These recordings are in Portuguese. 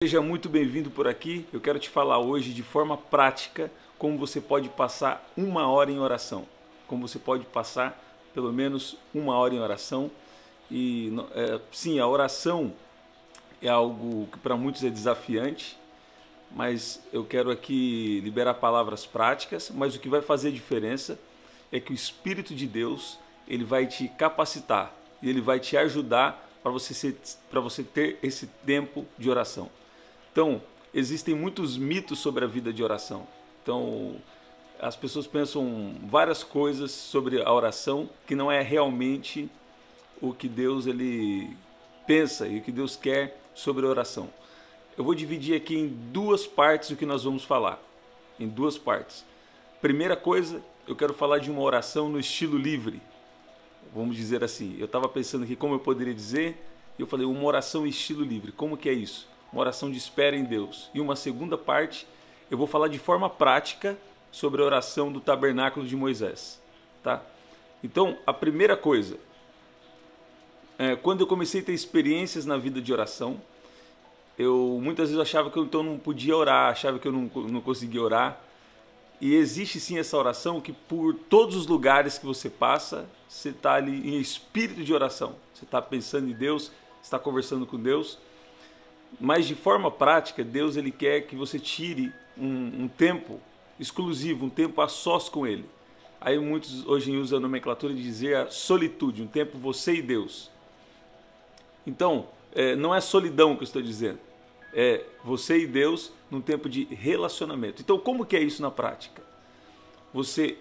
Seja muito bem-vindo por aqui. Eu quero te falar hoje de forma prática como você pode passar 1 hora em oração. Como você pode passar pelo menos 1 hora em oração. E sim, a oração é algo que para muitos é desafiante, mas eu quero aqui liberar palavras práticas. Mas o que vai fazer diferença é que o Espírito de Deus ele vai te capacitar e ele vai te ajudar para você ter esse tempo de oração. Então, existem muitos mitos sobre a vida de oração. Então, as pessoas pensam várias coisas sobre a oração que não é realmente o que Deus ele pensa e o que Deus quer sobre a oração. Eu vou dividir aqui em duas partes o que nós vamos falar. Em duas partes. Primeira coisa, eu quero falar de uma oração no estilo livre. Vamos dizer assim. Eu estava pensando aqui como eu poderia dizer, e eu falei uma oração em estilo livre. Como que é isso? Uma oração de espera em Deus. E uma segunda parte, eu vou falar de forma prática sobre a oração do tabernáculo de Moisés. Tá? Então, a primeira coisa, quando eu comecei a ter experiências na vida de oração, eu muitas vezes achava que eu então não podia orar, achava que eu não conseguia orar. E existe sim essa oração que por todos os lugares que você passa, você está ali em espírito de oração. Você está pensando em Deus, você está conversando com Deus. Mas de forma prática, Deus ele quer que você tire um tempo exclusivo, um tempo a sós com Ele. Aí muitos hoje usam a nomenclatura de dizer a solitude, um tempo você e Deus. Então, não é solidão que eu estou dizendo, é você e Deus num tempo de relacionamento. Então, como que é isso na prática? Você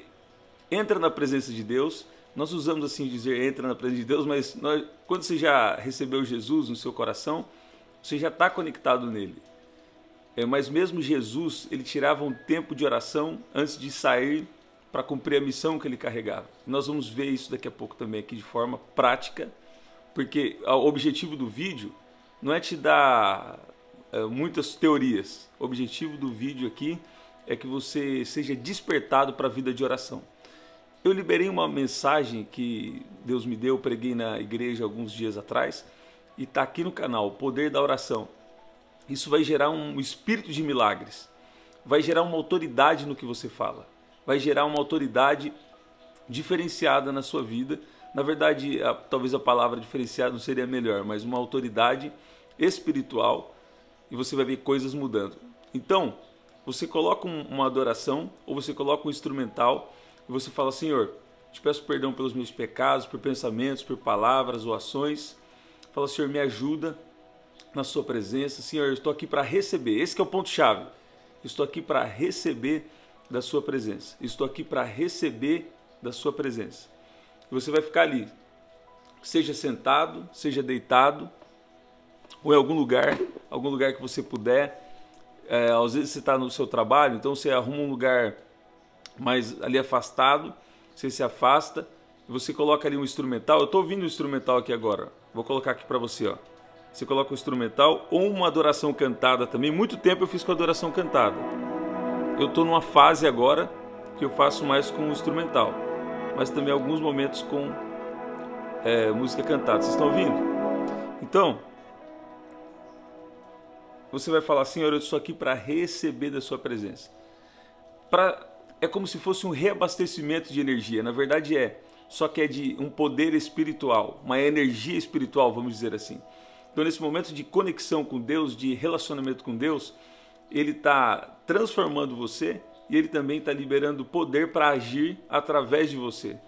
entra na presença de Deus, nós usamos assim dizer entra na presença de Deus, mas quando você já recebeu Jesus no seu coração, você já está conectado nele. Mas mesmo Jesus, ele tirava um tempo de oração antes de sair para cumprir a missão que ele carregava. E nós vamos ver isso daqui a pouco também aqui de forma prática, porque o objetivo do vídeo não é te dar muitas teorias. O objetivo do vídeo aqui é que você seja despertado para a vida de oração. Eu liberei uma mensagem que Deus me deu, eu preguei na igreja alguns dias atrás, e está aqui no canal, o poder da oração. Isso vai gerar um espírito de milagres, vai gerar uma autoridade no que você fala, vai gerar uma autoridade diferenciada na sua vida. Na verdade, talvez a palavra diferenciada não seria melhor, mas uma autoridade espiritual, e você vai ver coisas mudando. Então, você coloca uma adoração, ou você coloca um instrumental, e você fala: Senhor, te peço perdão pelos meus pecados, por pensamentos, por palavras ou ações. Fala: Senhor, me ajuda na sua presença. Senhor, eu estou aqui para receber. Esse que é o ponto-chave. Estou aqui para receber da sua presença. Estou aqui para receber da sua presença. E você vai ficar ali, seja sentado, seja deitado, ou em algum lugar que você puder. Às vezes você está no seu trabalho, então você arruma um lugar mais ali afastado, você se afasta, e você coloca ali um instrumental. Eu estou ouvindo o instrumental aqui agora. Vou colocar aqui para você, ó. Você coloca o instrumental ou uma adoração cantada também. Muito tempo eu fiz com adoração cantada. Eu estou numa fase agora que eu faço mais com o instrumental, mas também alguns momentos com música cantada. Vocês estão ouvindo? Então, você vai falar: Senhor, eu estou aqui para receber da sua presença. É como se fosse um reabastecimento de energia. Na verdade só que é de um poder espiritual, uma energia espiritual, vamos dizer assim. Então, nesse momento de conexão com Deus, de relacionamento com Deus, Ele está transformando você e Ele também está liberando poder para agir através de você.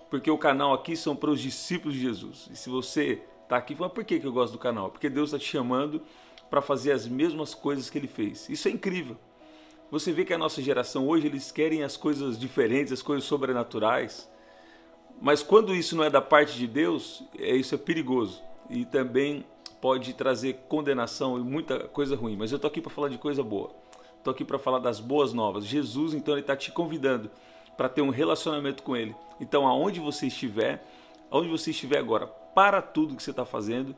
Porque o canal aqui são para os discípulos de Jesus. E se você está aqui, fala: por que eu gosto do canal? Porque Deus está te chamando para fazer as mesmas coisas que Ele fez. Isso é incrível. Você vê que a nossa geração hoje, eles querem as coisas diferentes, as coisas sobrenaturais. Mas quando isso não é da parte de Deus, isso é perigoso. E também pode trazer condenação e muita coisa ruim. Mas eu estou aqui para falar de coisa boa. Estou aqui para falar das boas novas. Jesus, então, Ele está te convidando para ter um relacionamento com Ele. Então, aonde você estiver agora, para tudo que você está fazendo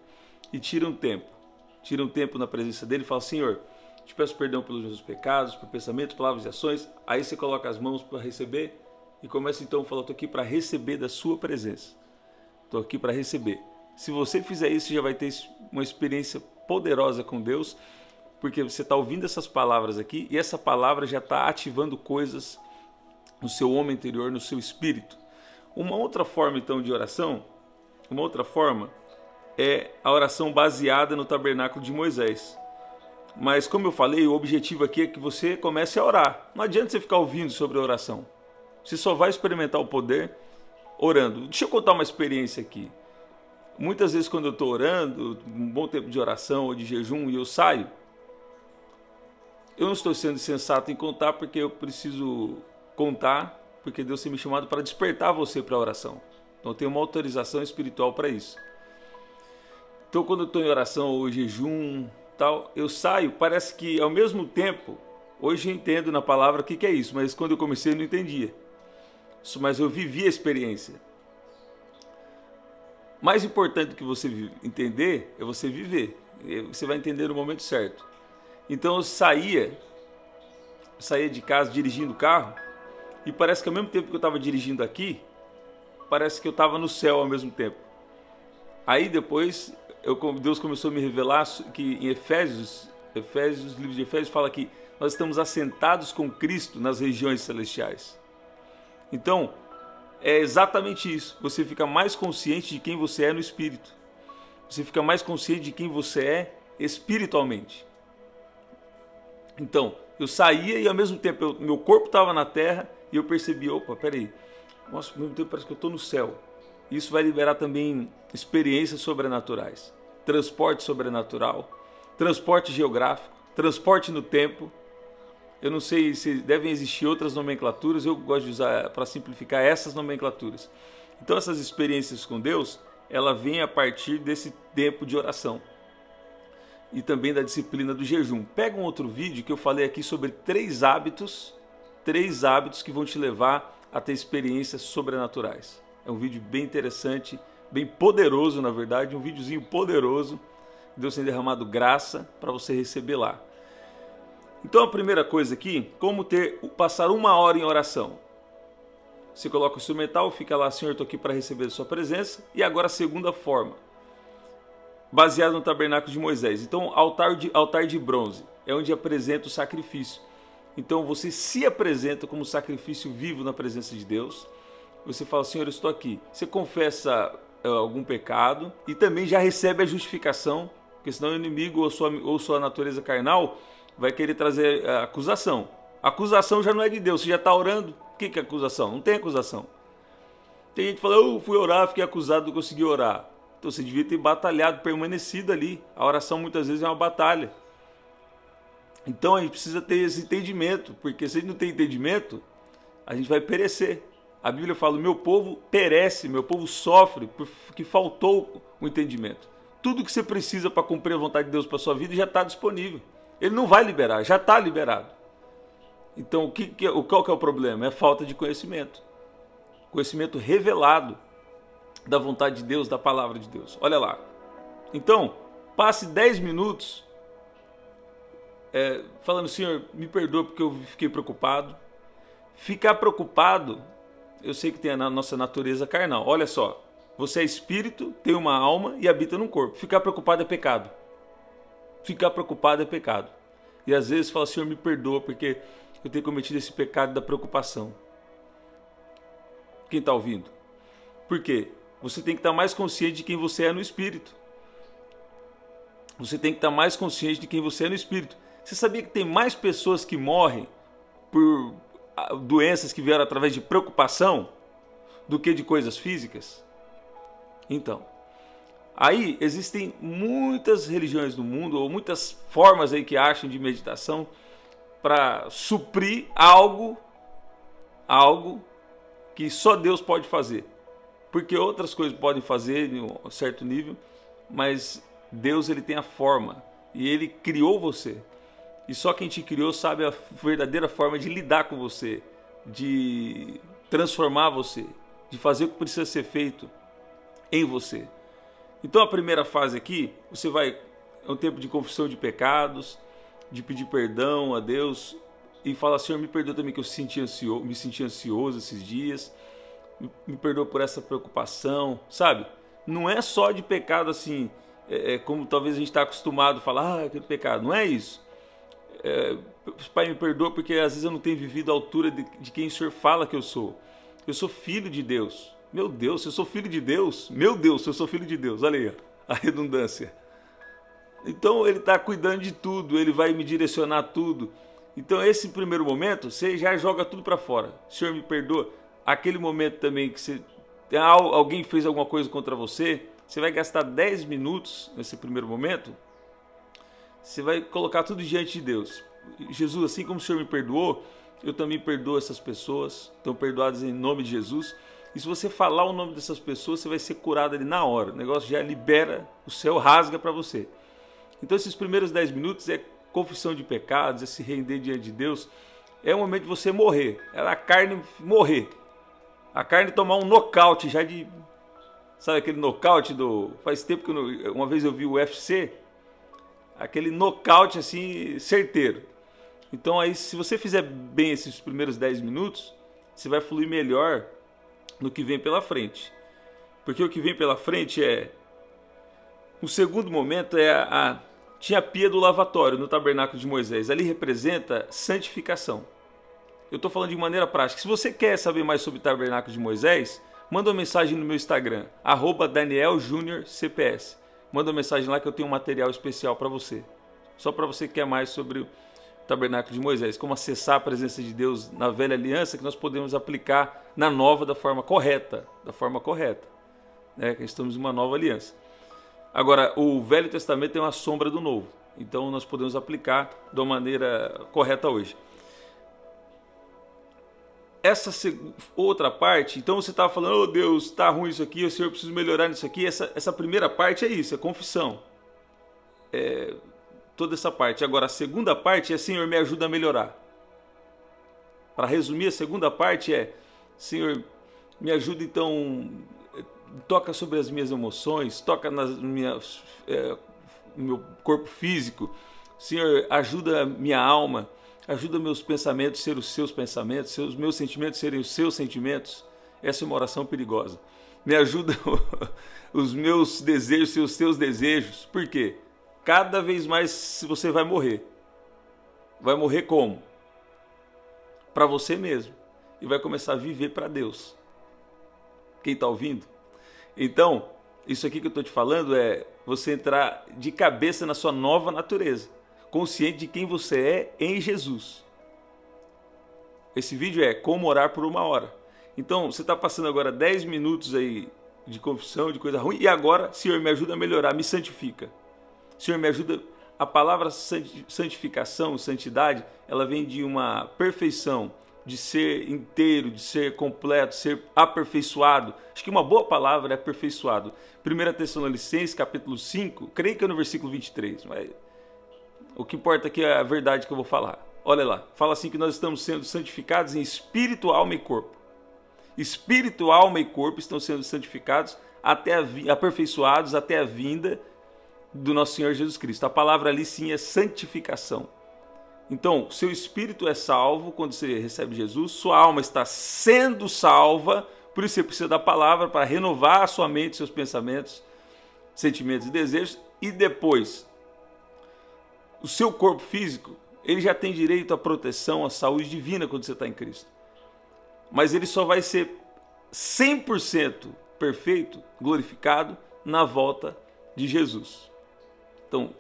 e tira um tempo. Tira um tempo na presença dEle e fala: Senhor, te peço perdão pelos meus pecados, por pensamentos, palavras e ações. Aí você coloca as mãos para receber e começa então a falar: estou aqui para receber da sua presença. Estou aqui para receber. Se você fizer isso, você já vai ter uma experiência poderosa com Deus. Porque você está ouvindo essas palavras aqui e essa palavra já está ativando coisas no seu homem interior, no seu espírito. Uma outra forma, então, de oração, uma outra forma é a oração baseada no tabernáculo de Moisés. Mas, como eu falei, o objetivo aqui é que você comece a orar. Não adianta você ficar ouvindo sobre a oração. Você só vai experimentar o poder orando. Deixa eu contar uma experiência aqui. Muitas vezes quando eu estou orando, um bom tempo de oração ou de jejum, e eu saio, eu não estou sendo sensato em contar porque eu preciso contar, porque Deus tem me chamado para despertar você para a oração. Então eu tenho uma autorização espiritual para isso. Então quando eu estou em oração ou jejum, tal, eu saio, parece que ao mesmo tempo, hoje eu entendo na palavra o que é isso, mas quando eu comecei eu não entendia. Mas eu vivi a experiência. Mais importante do que você entender é você viver. Você vai entender no momento certo. Então eu saía de casa dirigindo o carro e parece que ao mesmo tempo que eu estava dirigindo aqui, parece que eu estava no céu ao mesmo tempo. Aí depois Deus começou a me revelar que em Efésios, livro de Efésios fala que nós estamos assentados com Cristo nas regiões celestiais. Então, é exatamente isso. Você fica mais consciente de quem você é no Espírito. Você fica mais consciente de quem você é espiritualmente. Então, eu saía e ao mesmo tempo meu corpo estava na terra e eu percebi, opa, peraí, nossa, ao mesmo tempo parece que eu estou no céu. Isso vai liberar também experiências sobrenaturais. Transporte sobrenatural, transporte geográfico, transporte no tempo. Eu não sei se devem existir outras nomenclaturas, eu gosto de usar para simplificar essas nomenclaturas. Então essas experiências com Deus, ela vem a partir desse tempo de oração. E também da disciplina do jejum. Pega um outro vídeo que eu falei aqui sobre 3 hábitos que vão te levar a ter experiências sobrenaturais. É um vídeo bem interessante, bem poderoso na verdade, um videozinho poderoso. Deus tem derramado graça para você receber lá. Então a primeira coisa aqui, como passar 1 hora em oração. Você coloca o instrumental, fica lá, Senhor, estou aqui para receber a sua presença. E agora a segunda forma, baseado no tabernáculo de Moisés. Então altar de bronze, é onde apresenta o sacrifício. Então você se apresenta como sacrifício vivo na presença de Deus. Você fala, Senhor, eu estou aqui. Você confessa algum pecado e também já recebe a justificação, porque senão o inimigo ou sua natureza carnal vai querer trazer a acusação. A acusação já não é de Deus, você já está orando. O que é acusação? Não tem acusação. Tem gente que fala, eu fui orar, fiquei acusado, não consegui orar. Então você devia ter batalhado, permanecido ali. A oração muitas vezes é uma batalha. Então a gente precisa ter esse entendimento, porque se a gente não tem entendimento, a gente vai perecer. A Bíblia fala, meu povo perece, meu povo sofre, porque faltou o entendimento. Tudo que você precisa para cumprir a vontade de Deus para a sua vida já está disponível. Ele não vai liberar, já está liberado. Então, qual que é o problema? É a falta de conhecimento. Conhecimento revelado da vontade de Deus, da palavra de Deus. Olha lá. Então, passe 10 minutos falando, Senhor, me perdoa porque eu fiquei preocupado. Ficar preocupado, eu sei que tem a nossa natureza carnal. Olha só, você é espírito, tem uma alma e habita num corpo. Ficar preocupado é pecado. Ficar preocupado é pecado. E às vezes fala, Senhor, me perdoa porque eu tenho cometido esse pecado da preocupação. Quem está ouvindo? Por quê? Você tem que estar mais consciente de quem você é no Espírito. Você tem que estar mais consciente de quem você é no Espírito. Você sabia que tem mais pessoas que morrem por doenças que vieram através de preocupação do que de coisas físicas? Então, aí existem muitas religiões no mundo, ou muitas formas aí que acham de meditação para suprir algo que só Deus pode fazer. Porque outras coisas podem fazer em um certo nível, mas Deus ele tem a forma e ele criou você. E só quem te criou sabe a verdadeira forma de lidar com você, de transformar você, de fazer o que precisa ser feito em você. Então a primeira fase aqui, é um tempo de confissão de pecados, de pedir perdão a Deus e falar, Senhor, me perdoa também que eu me senti ansioso esses dias, me perdoa por essa preocupação, sabe? Não é só de pecado assim, como talvez a gente está acostumado a falar, aquele pecado, não é isso. Pai, me perdoa porque às vezes eu não tenho vivido a altura de quem o Senhor fala que eu sou. Eu sou filho de Deus. Meu Deus, se eu sou filho de Deus, meu Deus, se eu sou filho de Deus, olha aí a redundância. Então ele está cuidando de tudo, ele vai me direcionar tudo. Então esse primeiro momento, você já joga tudo para fora. Senhor, me perdoa. Aquele momento também que alguém fez alguma coisa contra você, você vai gastar 10 minutos nesse primeiro momento. Você vai colocar tudo diante de Deus. Jesus, assim como o Senhor me perdoou, eu também perdoo essas pessoas. Estão perdoadas em nome de Jesus. E se você falar o nome dessas pessoas, você vai ser curado ali na hora. O negócio já libera, o céu rasga para você. Então esses primeiros 10 minutos é confissão de pecados, é se render diante de Deus. É o momento de você morrer. É a carne morrer. A carne tomar um nocaute já de... Sabe aquele nocaute do... Faz tempo que uma vez eu vi o UFC. Aquele nocaute assim, certeiro. Então aí, se você fizer bem esses primeiros 10 minutos, você vai fluir melhor no que vem pela frente. Porque o que vem pela frente é... O segundo momento é tinha a pia do lavatório no tabernáculo de Moisés. Ali representa santificação. Eu estou falando de maneira prática. Se você quer saber mais sobre o tabernáculo de Moisés, manda uma mensagem no meu Instagram, @DanielJuniorCPS. Manda uma mensagem lá que eu tenho um material especial para você. Só para você que quer mais sobre o tabernáculo de Moisés. Como acessar a presença de Deus na velha aliança que nós podemos aplicar na nova da forma correta. Né? Que estamos em uma nova aliança. Agora, o Velho Testamento é uma sombra do Novo. Então nós podemos aplicar de uma maneira correta hoje. Essa outra parte, então você estava falando, oh Deus, está ruim isso aqui, o Senhor precisa melhorar nisso aqui. Essa primeira parte é isso, é confissão. Toda essa parte. Agora a segunda parte é, Senhor, me ajuda a melhorar. Para resumir, a segunda parte é, Senhor, me ajuda então, toca sobre as minhas emoções, toca no meu corpo físico. Senhor, ajuda minha alma. Ajuda meus pensamentos a serem os seus pensamentos, os meus sentimentos serem os seus sentimentos. Essa é uma oração perigosa. Me ajuda os meus desejos ser os seus desejos. Por quê? Cada vez mais você vai morrer. Vai morrer como? Para você mesmo. E vai começar a viver para Deus. Quem está ouvindo? Então, isso aqui que eu estou te falando é você entrar de cabeça na sua nova natureza. Consciente de quem você é em Jesus. Esse vídeo é como orar por 1 hora. Então, você está passando agora 10 minutos aí de confissão, de coisa ruim, e agora, Senhor, me ajuda a melhorar, me santifica. Senhor, me ajuda... A palavra santificação, santidade, ela vem de uma perfeição, de ser inteiro, de ser completo, ser aperfeiçoado. Acho que uma boa palavra é aperfeiçoado. 1 Tessalonicenses, capítulo 5, creio que é no versículo 23, mas... O que importa aqui é a verdade que eu vou falar. Olha lá, fala assim que nós estamos sendo santificados em espírito, alma e corpo. Espírito, alma e corpo estão sendo santificados, aperfeiçoados até a vinda do nosso Senhor Jesus Cristo. A palavra ali sim é santificação. Então, seu espírito é salvo quando você recebe Jesus, sua alma está sendo salva, por isso você precisa da palavra para renovar a sua mente, seus pensamentos, sentimentos e desejos, e depois... O seu corpo físico, ele já tem direito à proteção, à saúde divina quando você está em Cristo. Mas ele só vai ser 100% perfeito, glorificado, na volta de Jesus. Então,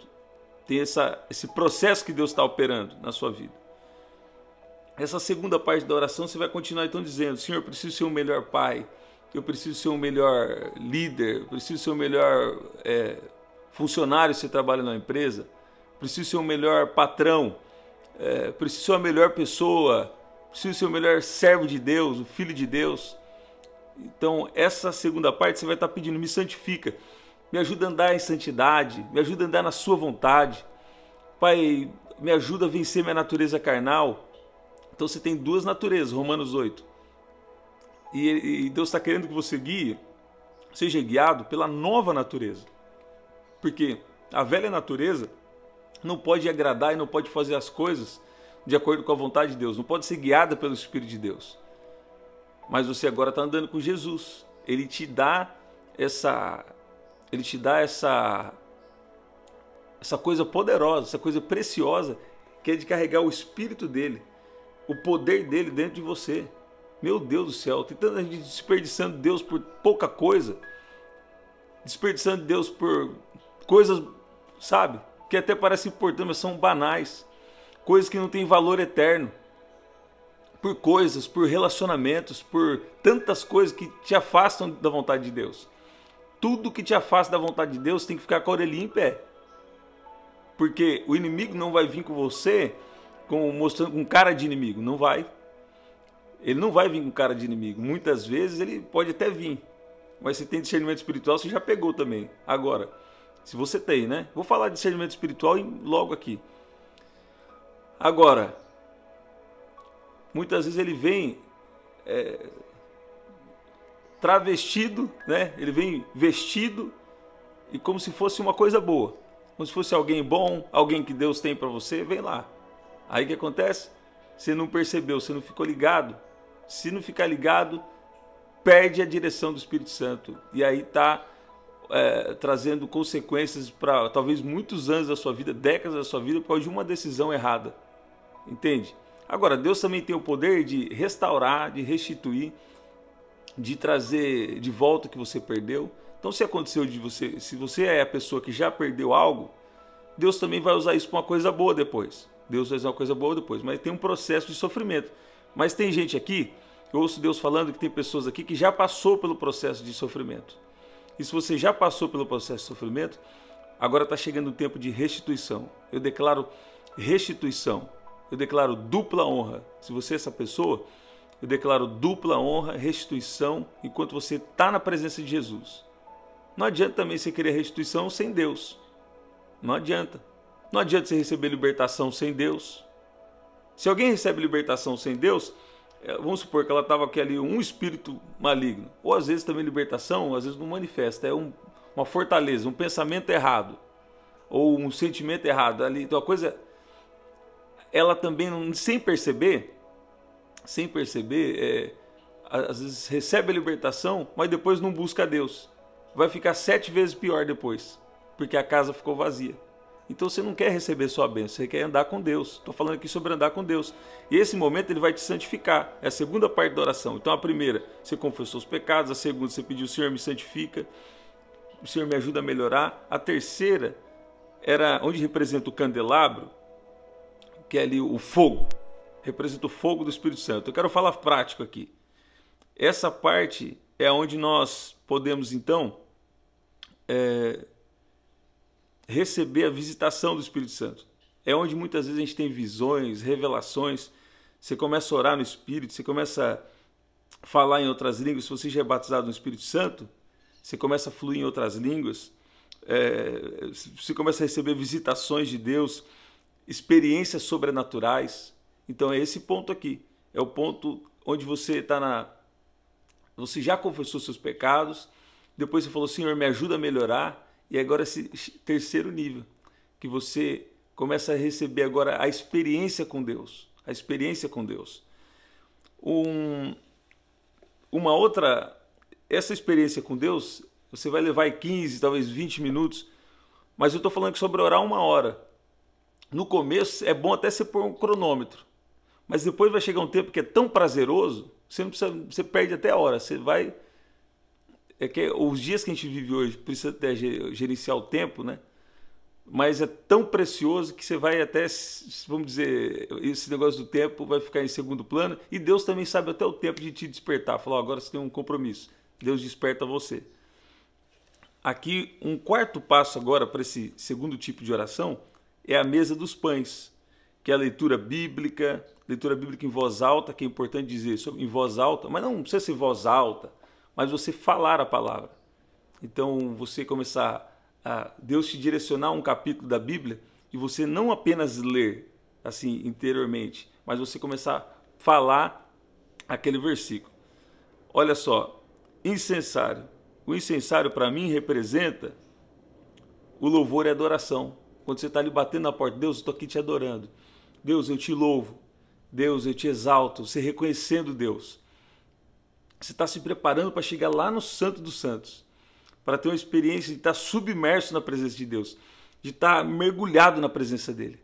tem esse processo que Deus está operando na sua vida. Essa segunda parte da oração, você vai continuar então dizendo, Senhor, eu preciso ser um melhor pai, eu preciso ser um melhor líder, eu preciso ser um melhor funcionário se você trabalha na empresa, preciso ser o melhor patrão, preciso ser a melhor pessoa, preciso ser o melhor servo de Deus, o filho de Deus. Então, essa segunda parte você vai estar pedindo, me santifica, me ajuda a andar em santidade, me ajuda a andar na sua vontade. Pai, me ajuda a vencer minha natureza carnal. Então você tem 2 naturezas, Romanos 8. E Deus está querendo que você seja guiado pela nova natureza. Porque a velha natureza não pode agradar e não pode fazer as coisas de acordo com a vontade de Deus. Não pode ser guiada pelo Espírito de Deus. Mas você agora está andando com Jesus. Ele te dá essa coisa poderosa, essa coisa preciosa, que é de carregar o Espírito dele, o poder dele dentro de você. Meu Deus do céu, tem tanta gente desperdiçando Deus por pouca coisa, desperdiçando Deus por coisas, sabe, que até parecem importantes, mas são banais, coisas que não têm valor eterno, por coisas, por relacionamentos, por tantas coisas que te afastam da vontade de Deus. Tudo que te afasta da vontade de Deus tem que ficar com a orelhinha em pé. Porque o inimigo não vai vir com você mostrando com cara de inimigo. Não vai. Ele não vai vir com cara de inimigo. Muitas vezes ele pode até vir. Mas se tem discernimento espiritual, você já pegou também. Agora, se você tem, né? Vou falar de discernimento espiritual logo aqui. Agora, muitas vezes ele vem travestido, né? Ele vem vestido e como se fosse uma coisa boa, como se fosse alguém bom, alguém que Deus tem para você, vem lá. Aí o que acontece? Você não percebeu, você não ficou ligado. Se não ficar ligado, perde a direção do Espírito Santo e aí está trazendo consequências para talvez muitos anos da sua vida, décadas da sua vida, por causa de uma decisão errada. Entende? Agora, Deus também tem o poder de restaurar, de restituir, de trazer de volta o que você perdeu. Então, se aconteceu de você, se você é a pessoa que já perdeu algo, Deus também vai usar isso para uma coisa boa depois. Deus vai usar uma coisa boa depois, mas tem um processo de sofrimento. Mas tem gente aqui, eu ouço Deus falando que tem pessoas aqui que já passou pelo processo de sofrimento. E se você já passou pelo processo de sofrimento, agora está chegando o tempo de restituição. Eu declaro restituição. Eu declaro dupla honra. Se você é essa pessoa, eu declaro dupla honra, restituição, enquanto você está na presença de Jesus. Não adianta também você querer restituição sem Deus. Não adianta. Não adianta você receber libertação sem Deus. Se alguém recebe libertação sem Deus, vamos supor que ela estava aqui ali um espírito maligno. Ou às vezes também libertação, às vezes não manifesta. É uma fortaleza, um pensamento errado. Ou um sentimento errado. Ali, então a coisa, ela também, sem perceber, às vezes recebe a libertação, mas depois não busca a Deus. Vai ficar 7 vezes pior depois, porque a casa ficou vazia. Então você não quer receber sua bênção, você quer andar com Deus. Estou falando aqui sobre andar com Deus. E esse momento ele vai te santificar. É a segunda parte da oração. Então a primeira, você confessou os pecados. A segunda, você pediu, Senhor, me santifica. O Senhor me ajuda a melhorar. A terceira era onde representa o candelabro, que é ali o fogo. Representa o fogo do Espírito Santo. Eu quero falar prático aqui. Essa parte é onde nós podemos, então, receber a visitação do Espírito Santo. É onde muitas vezes a gente tem visões, revelações. Você começa a orar no Espírito, você começa a falar em outras línguas. Se você já é batizado no Espírito Santo, você começa a fluir em outras línguas. Você começa a receber visitações de Deus, experiências sobrenaturais. Então é esse ponto aqui. É o ponto onde você está Você já confessou seus pecados, depois você falou, Senhor, me ajuda a melhorar. E agora esse terceiro nível, que você começa a receber agora a experiência com Deus. A experiência com Deus. Essa experiência com Deus, você vai levar 15, talvez 20 minutos, mas eu estou falando sobre orar 1 hora. No começo é bom até você pôr um cronômetro, mas depois vai chegar um tempo que é tão prazeroso, você perde até a hora, você vai... É que os dias que a gente vive hoje precisa até gerenciar o tempo, né? Mas é tão precioso que você vai até, vamos dizer, esse negócio do tempo vai ficar em segundo plano. E Deus também sabe até o tempo de te despertar. Falou, agora você tem um compromisso. Deus desperta você. Aqui, um quarto passo agora para esse segundo tipo de oração é a mesa dos pães, que é a leitura bíblica em voz alta, que é importante dizer em voz alta, mas não precisa ser em voz alta, mas você falar a palavra. Então você começar a Deus te direcionar a um capítulo da Bíblia e você não apenas ler assim interiormente, mas você começar a falar aquele versículo. Olha só, incensário. O incensário para mim representa o louvor e a adoração. Quando você está ali batendo na porta, Deus, eu estou aqui te adorando. Deus, eu te louvo. Deus, eu te exalto. Você reconhecendo Deus. Você está se preparando para chegar lá no Santo dos Santos, para ter uma experiência de estar submerso na presença de Deus, de estar mergulhado na presença dEle.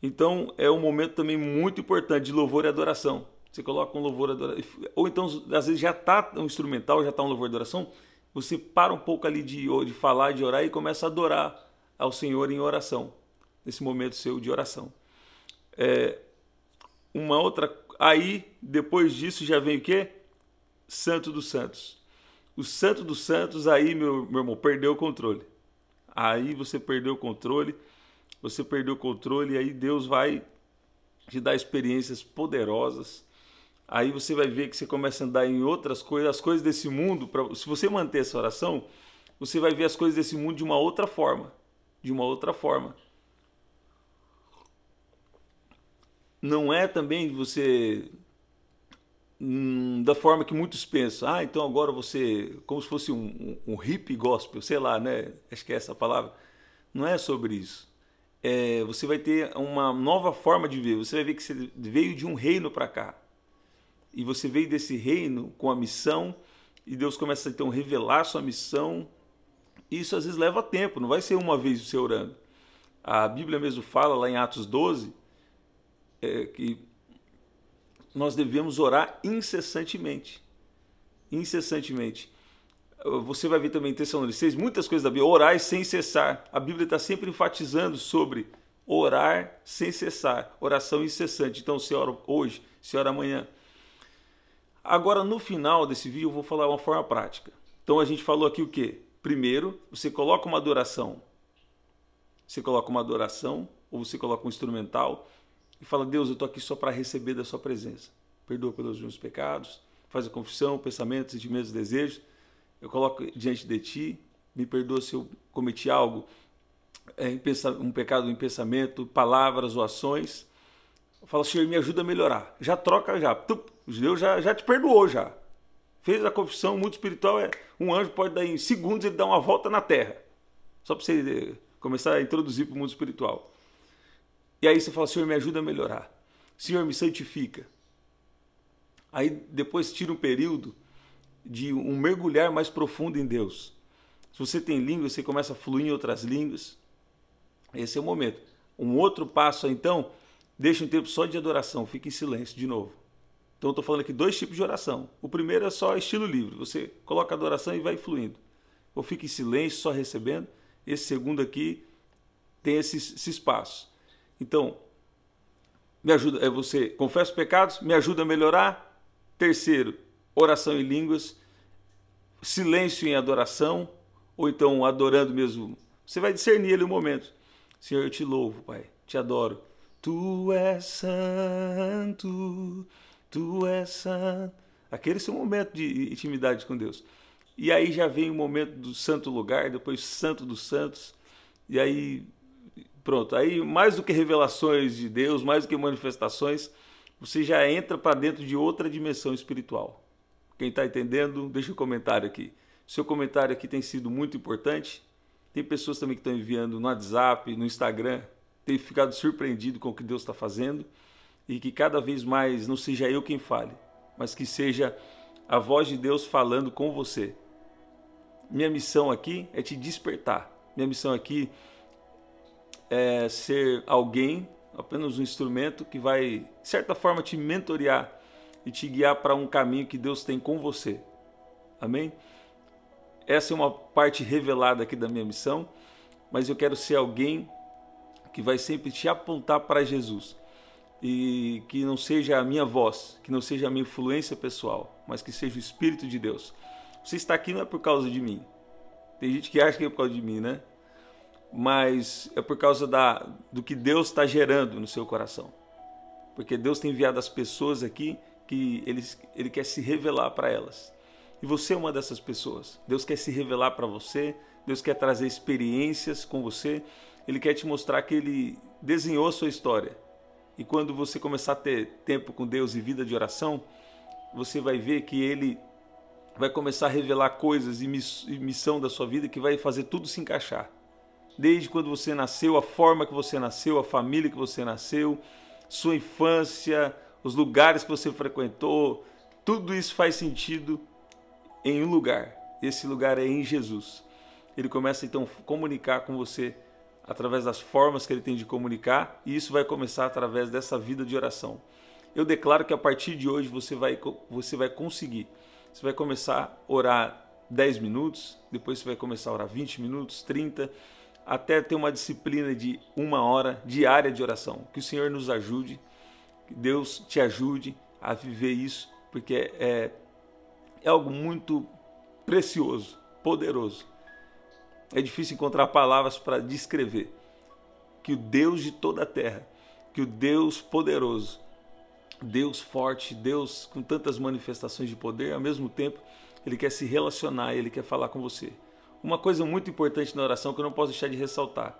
Então é um momento também muito importante de louvor e adoração. Você coloca um louvor e adoração, ou então às vezes já está um instrumental, já está um louvor e adoração, você para um pouco ali de falar, de orar e começa a adorar ao Senhor em oração, nesse momento seu de oração. Uma outra, aí depois disso já vem o quê? Santo dos Santos. O Santo dos Santos, aí meu irmão, perdeu o controle. Aí você perdeu o controle, e aí Deus vai te dar experiências poderosas. Aí você vai ver que você começa a andar em outras coisas, as coisas desse mundo. Se você manter essa oração, você vai ver as coisas desse mundo de uma outra forma. De uma outra forma. Não é também você da forma que muitos pensam. Ah, então agora você, como se fosse um hippie gospel, sei lá, né? Acho que é essa a palavra. Não é sobre isso. Você vai ter uma nova forma de ver. Você vai ver que você veio de um reino para cá. E você veio desse reino com a missão. E Deus começa então a revelar a sua missão. Isso às vezes leva tempo. Não vai ser uma vez você orando. A Bíblia mesmo fala lá em Atos 12 que nós devemos orar incessantemente. Incessantemente. Você vai ver também em Tessalonicenses, muitas coisas da Bíblia, orar sem cessar. A Bíblia está sempre enfatizando sobre orar sem cessar, oração incessante. Então, você ora hoje, você ora amanhã. Agora, no final desse vídeo, eu vou falar uma forma prática. Então, a gente falou aqui o quê? Primeiro, você coloca uma adoração. Você coloca uma adoração, ou você coloca um instrumental, e fala: Deus, eu estou aqui só para receber da sua presença. Perdoa pelos meus pecados, faz a confissão, pensamentos, sentimentos, desejos. Eu coloco diante de ti, me perdoa se eu cometi algo, um pecado em pensamento, palavras ou ações. Eu falo: Senhor, me ajuda a melhorar. Já troca, já. Deus já te perdoou, já. Fez a confissão, o mundo espiritual um anjo pode dar em segundos, ele dá uma volta na terra. Só para você começar a introduzir para o mundo espiritual. E aí você fala: Senhor, me ajuda a melhorar. Senhor, me santifica. Aí depois tira um período de um mergulhar mais profundo em Deus. Se você tem língua, você começa a fluir em outras línguas. Esse é o momento. Um outro passo, então, deixa um tempo só de adoração, fica em silêncio de novo. Então eu estou falando aqui 2 tipos de oração. O primeiro é só estilo livre, você coloca a adoração e vai fluindo. Ou fica em silêncio, só recebendo. Esse segundo aqui tem esse espaço. Então, me ajuda, você confessa os pecados, me ajuda a melhorar. Terceiro, oração em línguas, silêncio em adoração, ou então adorando mesmo. Você vai discernir ali o momento. Senhor, eu te louvo, Pai, te adoro. Tu és santo, tu és santo. Aquele é o seu momento de intimidade com Deus. E aí já vem o momento do santo lugar, depois santo dos santos. E aí, pronto. Aí mais do que revelações de Deus, mais do que manifestações, você já entra para dentro de outra dimensão espiritual. Quem está entendendo, deixa um comentário aqui. Seu comentário aqui tem sido muito importante. Tem pessoas também que estão enviando no WhatsApp, no Instagram, tem ficado surpreendido com o que Deus está fazendo e que cada vez mais não seja eu quem fale, mas que seja a voz de Deus falando com você. Minha missão aqui é te despertar. Minha missão aqui é ser alguém, apenas um instrumento que vai, de certa forma, te mentorear e te guiar para um caminho que Deus tem com você. Amém? Essa é uma parte revelada aqui da minha missão, mas eu quero ser alguém que vai sempre te apontar para Jesus. E que não seja a minha voz, que não seja a minha influência pessoal, mas que seja o Espírito de Deus. Você está aqui não é por causa de mim. Tem gente que acha que é por causa de mim, né? Mas é por causa do que Deus está gerando no seu coração. Porque Deus tem enviado as pessoas aqui que Ele quer se revelar para elas. E você é uma dessas pessoas. Deus quer se revelar para você, Deus quer trazer experiências com você, Ele quer te mostrar que Ele desenhou a sua história. E quando você começar a ter tempo com Deus e vida de oração, você vai ver que Ele vai começar a revelar coisas e missão da sua vida que vai fazer tudo se encaixar. Desde quando você nasceu, a forma que você nasceu, a família que você nasceu, sua infância, os lugares que você frequentou, tudo isso faz sentido em um lugar. Esse lugar é em Jesus. Ele começa então a comunicar com você através das formas que ele tem de comunicar, e isso vai começar através dessa vida de oração. Eu declaro que a partir de hoje você vai conseguir. Você vai começar a orar 10 minutos, depois você vai começar a orar 20 minutos, 30, até ter uma disciplina de 1 hora diária de oração. Que o Senhor nos ajude, que Deus te ajude a viver isso, porque é algo muito precioso, poderoso. É difícil encontrar palavras para descrever que o Deus de toda a terra, que o Deus poderoso, Deus forte, Deus com tantas manifestações de poder, ao mesmo tempo Ele quer se relacionar, Ele quer falar com você. Uma coisa muito importante na oração que eu não posso deixar de ressaltar.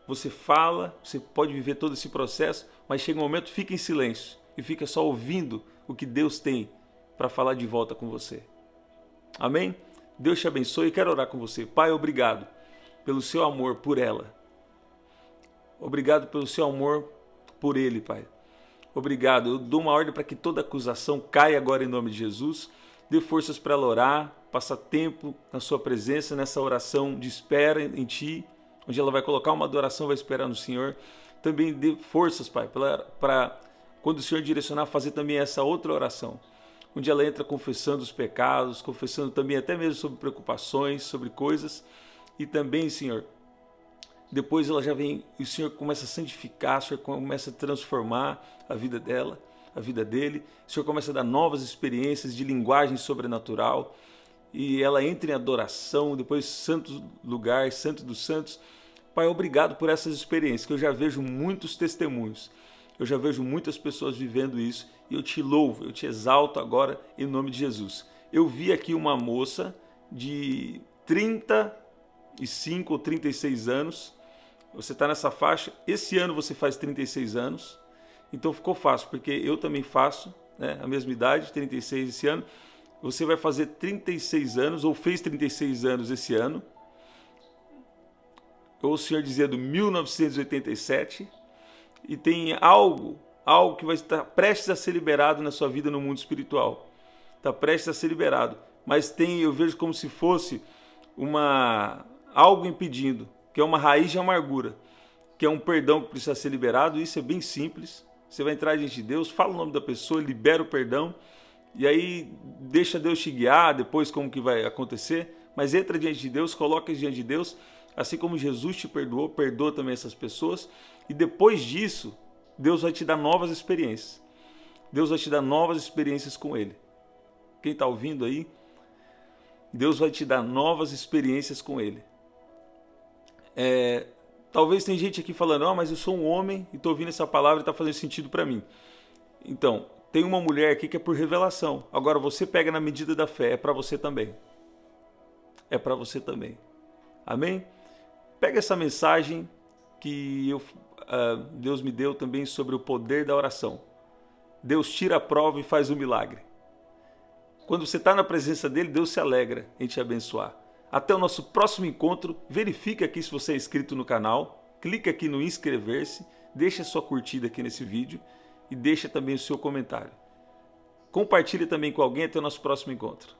Você fala, você pode viver todo esse processo, mas chega um momento, fica em silêncio e fica só ouvindo o que Deus tem para falar de volta com você. Amém? Deus te abençoe e quero orar com você. Pai, obrigado pelo seu amor por ela. Obrigado pelo seu amor por ele, Pai. Obrigado. Eu dou uma ordem para que toda acusação caia agora em nome de Jesus. Dê forças para ela orar, passar tempo na sua presença, nessa oração de espera em Ti, onde ela vai colocar uma adoração, vai esperar no Senhor. Também dê forças, Pai, para quando o Senhor direcionar, fazer também essa outra oração, onde ela entra confessando os pecados, confessando também até mesmo sobre preocupações, sobre coisas. E também, Senhor, depois ela já vem, e o Senhor começa a santificar, o Senhor começa a transformar a vida dela, a vida dele. O Senhor começa a dar novas experiências de linguagem sobrenatural. E ela entra em adoração, depois santo lugar, santo dos santos. Pai, obrigado por essas experiências, que eu já vejo muitos testemunhos. Eu já vejo muitas pessoas vivendo isso e eu te louvo, eu te exalto agora em nome de Jesus. Eu vi aqui uma moça de 35 ou 36 anos. Você está nessa faixa. Esse ano você faz 36 anos. Então ficou fácil, porque eu também faço, né, a mesma idade, 36 esse ano. Você vai fazer 36 anos, ou fez 36 anos esse ano. Ou o senhor dizendo 1987. E tem algo que vai estar prestes a ser liberado na sua vida no mundo espiritual. Está prestes a ser liberado. Mas eu vejo como se fosse algo impedindo, que é uma raiz de amargura, que é um perdão que precisa ser liberado. Isso é bem simples. Você vai entrar diante de Deus, fala o nome da pessoa, libera o perdão, e aí deixa Deus te guiar depois como que vai acontecer. Mas entra diante de Deus, coloca diante de Deus, assim como Jesus te perdoou, perdoa também essas pessoas. E depois disso, Deus vai te dar novas experiências. Deus vai te dar novas experiências com Ele. Quem está ouvindo aí, Deus vai te dar novas experiências com Ele. Talvez tem gente aqui falando, mas eu sou um homem e estou ouvindo essa palavra e está fazendo sentido para mim. Então, tem uma mulher aqui que é por revelação. Agora você pega na medida da fé, é para você também. É para você também. Amém? Pega essa mensagem que Deus me deu também sobre o poder da oração. Deus tira a prova e faz o milagre. Quando você está na presença dele, Deus se alegra em te abençoar. Até o nosso próximo encontro. Verifica aqui se você é inscrito no canal. Clica aqui no inscrever-se. Deixa sua curtida aqui nesse vídeo. E deixa também o seu comentário. Compartilhe também com alguém. Até o nosso próximo encontro.